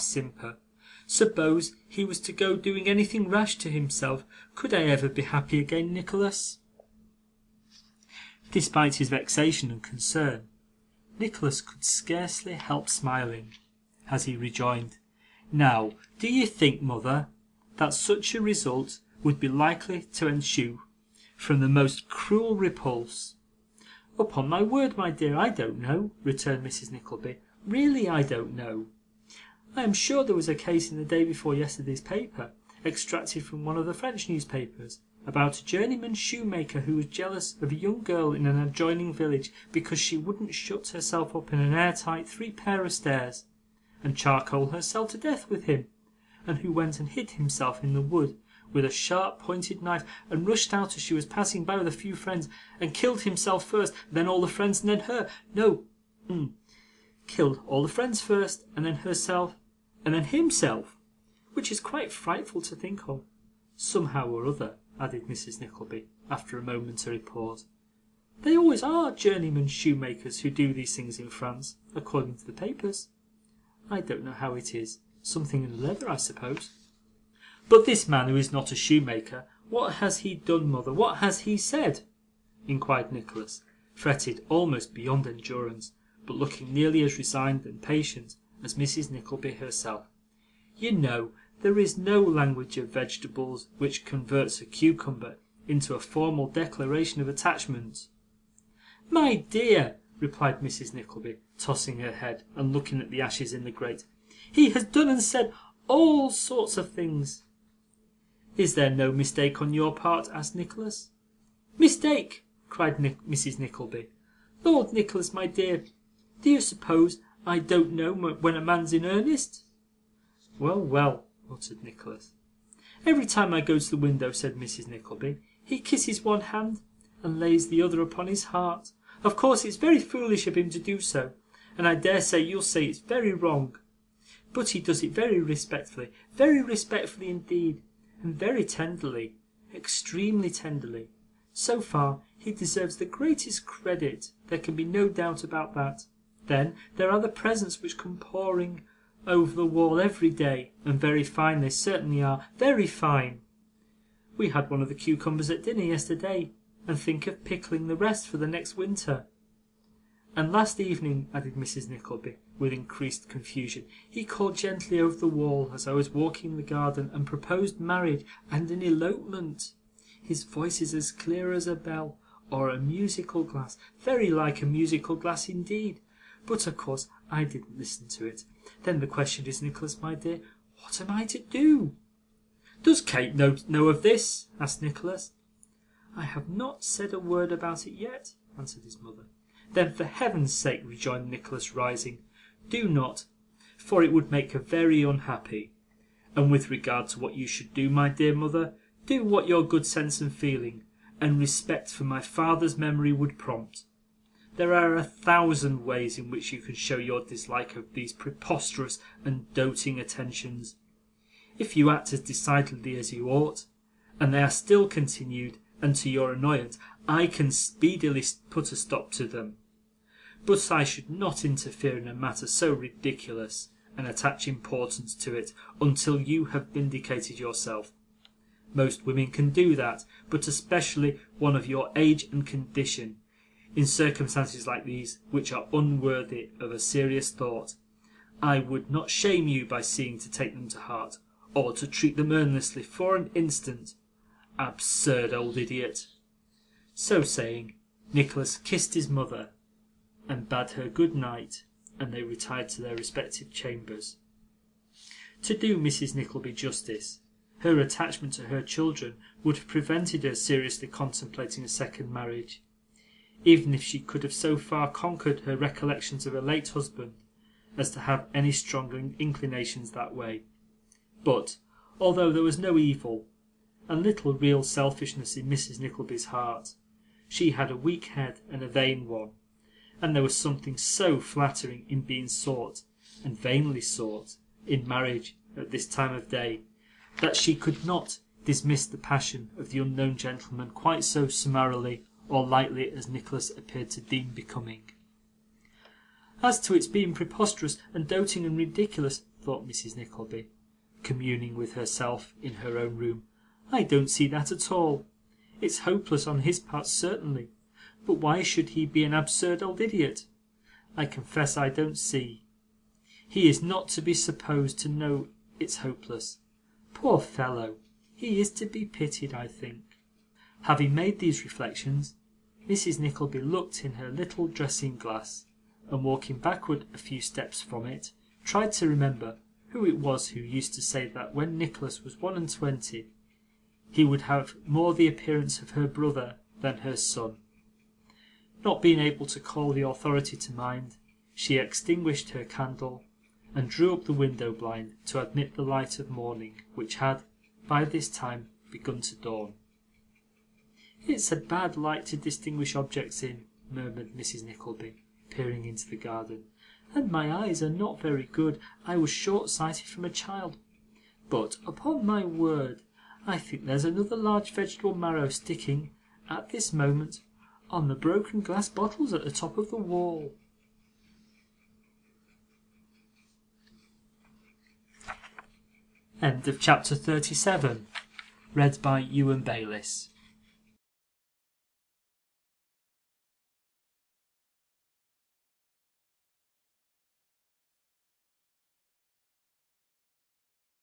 simper. Suppose he was to go doing anything rash to himself, could I ever be happy again, Nicholas?" Despite his vexation and concern, Nicholas could scarcely help smiling, as he rejoined, "Now, do you think, mother, that such a result would be likely to ensue from the most cruel repulse?" "Upon my word, my dear, I don't know," returned Mrs. Nickleby. "Really, I don't know. I am sure there was a case in the day before yesterday's paper, extracted from one of the French newspapers, about a journeyman shoemaker who was jealous of a young girl in an adjoining village because she wouldn't shut herself up in an airtight 3 pair of stairs, and charcoal herself to death with him, and who went and hid himself in the wood with a sharp pointed knife, and rushed out as she was passing by with a few friends, and killed himself first, then all the friends, and then her. No, killed all the friends first, and then herself, and then himself, which is quite frightful to think of. Somehow or other," added Mrs. Nickleby, after a momentary pause, "they always are journeymen shoemakers who do these things in France, according to the papers. I don't know how it is. Something in the leather, I suppose." "But this man who is not a shoemaker, what has he done, mother? What has he said?" inquired Nicholas, fretted almost beyond endurance, but looking nearly as resigned and patient as Mrs. Nickleby herself. "You know, there is no language of vegetables which converts a cucumber into a formal declaration of attachment." "My dear," replied Mrs. Nickleby, tossing her head and looking at the ashes in the grate, "he has done and said all sorts of things." "Is there no mistake on your part?" asked Nicholas. "Mistake!" cried Mrs. Nickleby. "Lord, Nicholas, my dear, do you suppose I don't know when a man's in earnest?" "Well, well," muttered Nicholas. "Every time I go to the window," said Mrs. Nickleby, "he kisses one hand and lays the other upon his heart. Of course it's very foolish of him to do so, and I dare say you'll say it's very wrong, but he does it very respectfully indeed, and very tenderly, extremely tenderly. So far, he deserves the greatest credit, there can be no doubt about that. Then, there are the presents which come pouring over the wall every day, and very fine they certainly are, very fine. We had one of the cucumbers at dinner yesterday, and think of pickling the rest for the next winter. And last evening," added Mrs. Nickleby, with increased confusion, "he called gently over the wall as I was walking in the garden, and proposed marriage and an elopement. His voice is as clear as a bell, or a musical glass, very like a musical glass indeed. But of course I didn't listen to it. Then the question is, Nicholas, my dear, what am I to do?" "Does Kate know of this?" asked Nicholas. "I have not said a word about it yet," answered his mother. "Then for heaven's sake," rejoined Nicholas, rising, "do not, for it would make her very unhappy. And with regard to what you should do, my dear mother, do what your good sense and feeling, and respect for my father's memory would prompt. There are 1,000 ways in which you can show your dislike of these preposterous and doting attentions. If you act as decidedly as you ought, and they are still continued, and to your annoyance, I can speedily put a stop to them. But I should not interfere in a matter so ridiculous, and attach importance to it, until you have vindicated yourself. Most women can do that, but especially one of your age and condition, in circumstances like these, which are unworthy of a serious thought. I would not shame you by seeming to take them to heart, or to treat them earnestly for an instant. Absurd old idiot!" So saying, Nicholas kissed his mother, and bade her good night, and they retired to their respective chambers. To do Mrs. Nickleby justice, her attachment to her children would have prevented her seriously contemplating a second marriage, even if she could have so far conquered her recollections of her late husband as to have any strong inclinations that way. But, although there was no evil, and little real selfishness in Mrs. Nickleby's heart, she had a weak head and a vain one, and there was something so flattering in being sought, and vainly sought, in marriage at this time of day, that she could not dismiss the passion of the unknown gentleman quite so summarily or lightly as Nicholas appeared to deem becoming. As to its being preposterous and doting and ridiculous, thought Mrs. Nickleby, communing with herself in her own room. I don't see that at all. It's hopeless on his part, certainly, but why should he be an absurd old idiot? I confess I don't see. He is not to be supposed to know it's hopeless. Poor fellow! He is to be pitied, I think. Having made these reflections, Mrs. Nickleby looked in her little dressing glass, and walking backward a few steps from it, tried to remember who it was who used to say that when Nicholas was 21, he would have more the appearance of her brother than her son. Not being able to call the authority to mind, she extinguished her candle, and drew up the window blind to admit the light of morning, which had, by this time, begun to dawn. It's a bad light to distinguish objects in, murmured Mrs. Nickleby, peering into the garden, and my eyes are not very good. I was short-sighted from a child. But, upon my word, I think there's another large vegetable marrow sticking, at this moment, on the broken glass bottles at the top of the wall. End of chapter 37. Read by Ewan Bayliss.